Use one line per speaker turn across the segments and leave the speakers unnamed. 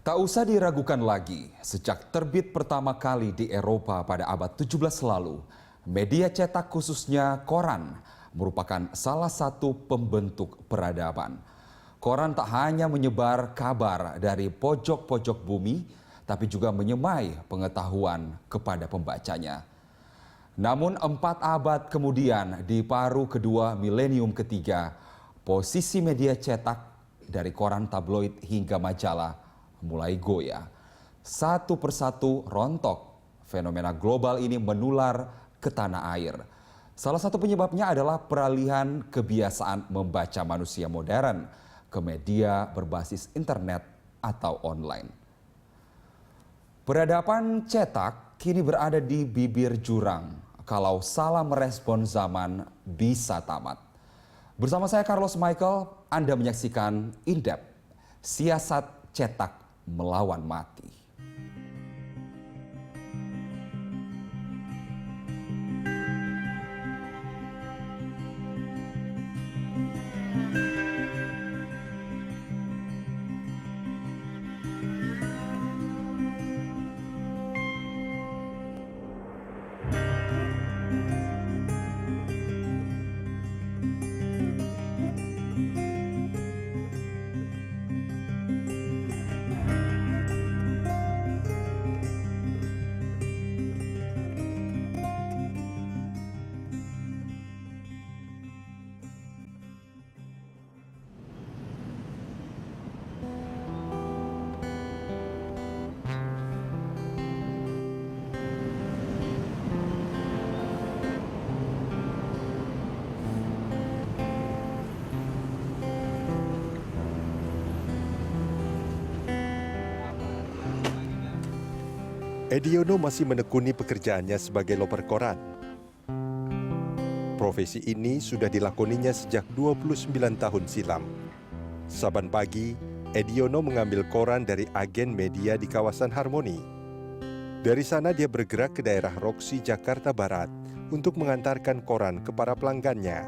Tak usah diragukan lagi, sejak terbit pertama kali di Eropa pada abad 17 lalu, media cetak khususnya koran merupakan salah satu pembentuk peradaban. Koran tak hanya menyebar kabar dari pojok-pojok bumi, tapi juga menyemai pengetahuan kepada pembacanya. Namun 4 abad kemudian, di paruh kedua milenium ketiga, posisi media cetak dari koran tabloid hingga majalah mulai goyah. Satu persatu rontok, fenomena global ini menular ke tanah air. Salah satu penyebabnya adalah peralihan kebiasaan membaca manusia modern ke media berbasis internet atau online. Peradaban cetak kini berada di bibir jurang. Kalau salah merespon zaman bisa tamat. Bersama saya Carlos Michael, Anda menyaksikan In-Depth, siasat cetak melawan mati.
Ediono masih menekuni pekerjaannya sebagai loper koran. Profesi ini sudah dilakoninya sejak 29 tahun silam. Saban pagi, Ediono mengambil koran dari agen media di kawasan Harmoni. Dari sana dia bergerak ke daerah Roksi, Jakarta Barat untuk mengantarkan koran ke para pelanggannya.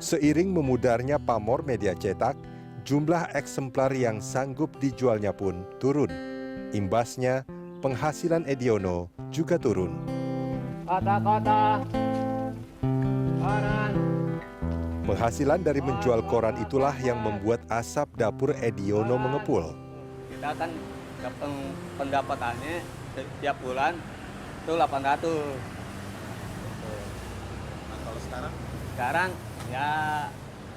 Seiring memudarnya pamor media cetak, jumlah eksemplar yang sanggup dijualnya pun turun. Imbasnya, penghasilan Ediono juga turun.
Kata-kata koran.
Penghasilan dari menjual koran itulah yang membuat asap dapur Ediono mengepul.
Kita kan dapat pendapatannya setiap bulan itu 800.
Nah, kalau sekarang?
Sekarang ya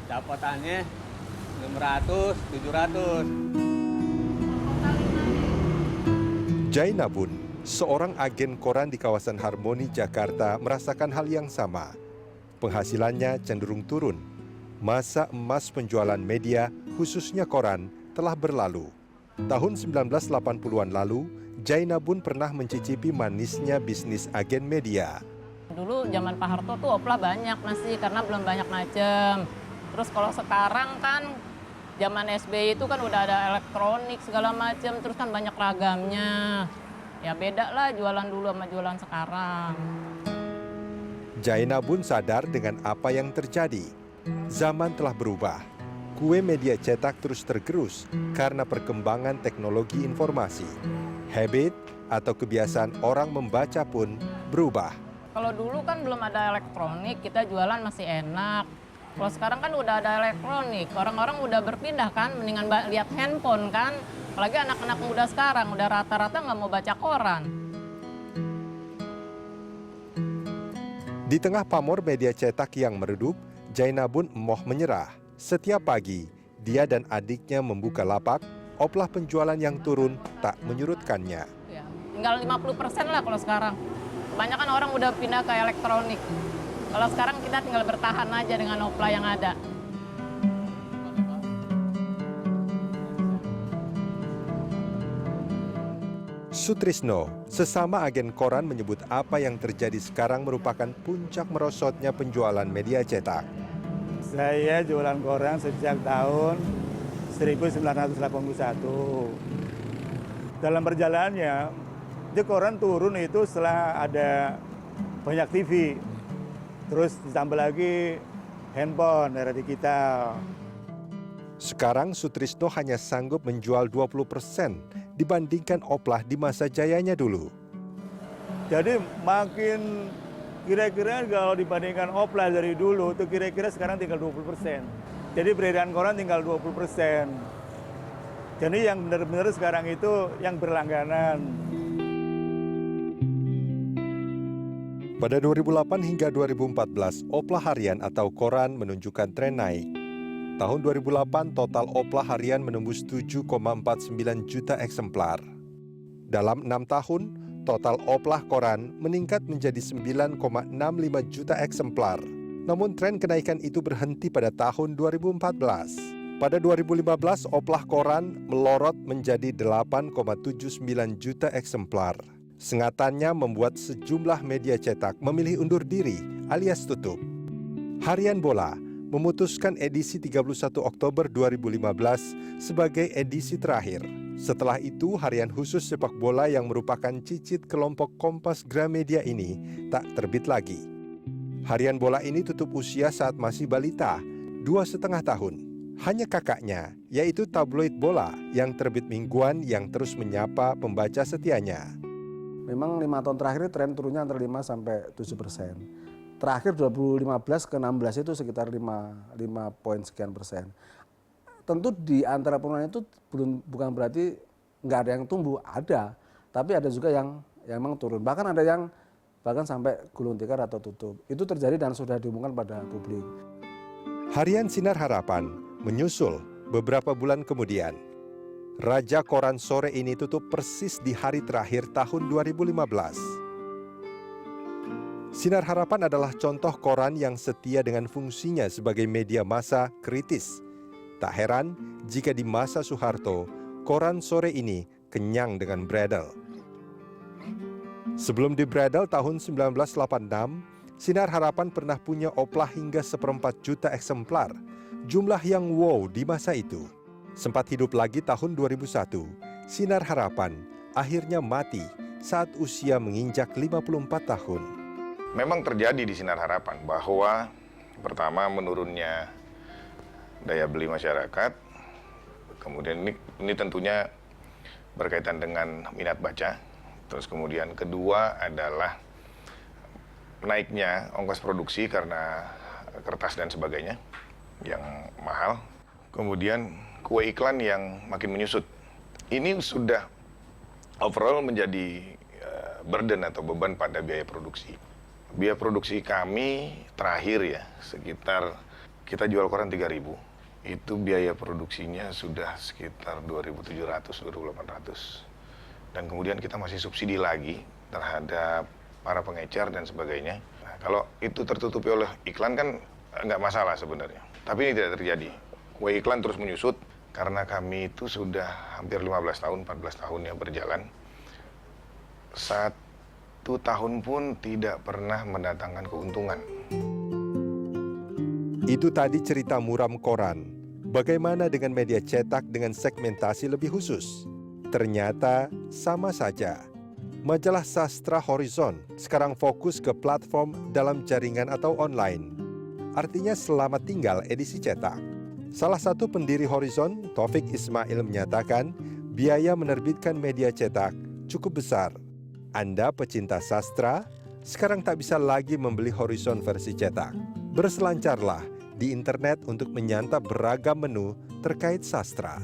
dapatannya 600, 700.
Jainabun, seorang agen koran di kawasan Harmoni, Jakarta, merasakan hal yang sama. Penghasilannya cenderung turun. Masa emas penjualan media, khususnya koran, telah berlalu. Tahun 1980-an lalu, Jainabun pernah mencicipi manisnya bisnis agen media.
Dulu zaman Pak Harto tuh oplah banyak masih karena belum banyak macam. Terus kalau sekarang kan zaman SBY itu kan udah ada elektronik segala macam, terus kan banyak ragamnya. Ya beda lah jualan dulu sama jualan sekarang.
Jainabun sadar dengan apa yang terjadi. Zaman telah berubah. Kue media cetak terus tergerus karena perkembangan teknologi informasi. Habit atau kebiasaan orang membaca pun berubah.
Kalau dulu kan belum ada elektronik, kita jualan masih enak. Kalau sekarang kan udah ada elektronik, orang-orang udah berpindah kan, mendingan lihat handphone kan. Apalagi anak-anak muda sekarang, udah rata-rata nggak mau baca koran.
Di tengah pamor media cetak yang meredup, Jainabun emoh menyerah. Setiap pagi, dia dan adiknya membuka lapak, oplah penjualan yang turun tak menyurutkannya.
Ya, tinggal 50% lah kalau sekarang. Kebanyakan orang udah pindah ke elektronik. Kalau sekarang kita tinggal bertahan aja dengan opla yang ada.
Sutrisno, sesama agen koran, menyebut apa yang terjadi sekarang merupakan puncak merosotnya penjualan media cetak.
Saya jualan koran sejak tahun 1981. Dalam perjalanannya, itu koran turun itu setelah ada banyak TV. Terus ditambah lagi handphone era digital.
Sekarang Sutrisno hanya sanggup menjual 20% dibandingkan Oplah di masa jayanya dulu.
Jadi makin kira-kira kalau dibandingkan Oplah dari dulu itu kira-kira sekarang tinggal 20%. Jadi beredaran koran tinggal 20%. Jadi yang benar-benar sekarang itu yang berlangganan.
Pada 2008 hingga 2014, Oplah harian atau koran menunjukkan tren naik. Tahun 2008 total Oplah harian menembus 7,49 juta eksemplar. Dalam 6 tahun, total Oplah koran meningkat menjadi 9,65 juta eksemplar. Namun tren kenaikan itu berhenti pada tahun 2014. Pada 2015, Oplah koran melorot menjadi 8,79 juta eksemplar. Sengatannya membuat sejumlah media cetak memilih undur diri alias tutup. Harian Bola memutuskan edisi 31 Oktober 2015 sebagai edisi terakhir. Setelah itu, harian khusus sepak bola yang merupakan cicit kelompok Kompas Gramedia ini tak terbit lagi. Harian Bola ini tutup usia saat masih balita, 2,5 tahun. Hanya kakaknya, yaitu tabloid bola yang terbit mingguan yang terus menyapa pembaca setianya.
Memang 5 tahun terakhir tren turunnya antara 5 sampai 7%. Terakhir 2015 ke 16 itu sekitar 5 poin sekian persen. Tentu di antara penurunan itu bukan berarti nggak ada yang tumbuh, ada. Tapi ada juga yang memang turun. Bahkan ada yang bahkan sampai gulung tikar atau tutup. Itu terjadi dan sudah diumumkan pada publik.
Harian Sinar Harapan menyusul beberapa bulan kemudian. Raja Koran Sore ini tutup persis di hari terakhir tahun 2015. Sinar Harapan adalah contoh koran yang setia dengan fungsinya sebagai media massa kritis. Tak heran jika di masa Soeharto, koran Sore ini kenyang dengan bredel. Sebelum dibredel tahun 1986, Sinar Harapan pernah punya Oplah hingga 1/4 juta eksemplar, jumlah yang wow di masa itu. Sempat hidup lagi tahun 2001, Sinar Harapan akhirnya mati saat usia menginjak 54 tahun.
Memang terjadi di Sinar Harapan bahwa pertama menurunnya daya beli masyarakat, kemudian ini tentunya berkaitan dengan minat baca, terus kemudian kedua adalah naiknya ongkos produksi karena kertas dan sebagainya yang mahal, kemudian kue iklan yang makin menyusut. Ini sudah overall menjadi burden atau beban pada biaya produksi. Biaya produksi kami terakhir ya, sekitar kita jual koran 3.000. Itu biaya produksinya sudah sekitar 2.700, 2.800. Dan kemudian kita masih subsidi lagi terhadap para pengecer dan sebagainya. Nah, kalau itu tertutupi oleh iklan kan nggak masalah sebenarnya. Tapi ini tidak terjadi. Kue iklan terus menyusut karena kami itu sudah hampir 15 tahun, 14 tahun yang berjalan. 1 tahun pun tidak pernah mendatangkan keuntungan.
Itu tadi cerita muram koran. Bagaimana dengan media cetak dengan segmentasi lebih khusus? Ternyata sama saja. Majalah Sastra Horizon sekarang fokus ke platform dalam jaringan atau online. Artinya selamat tinggal edisi cetak. Salah satu pendiri Horizon, Taufik Ismail menyatakan biaya menerbitkan media cetak cukup besar. Anda pecinta sastra, sekarang tak bisa lagi membeli Horizon versi cetak. Berselancarlah di internet untuk menyantap beragam menu terkait sastra.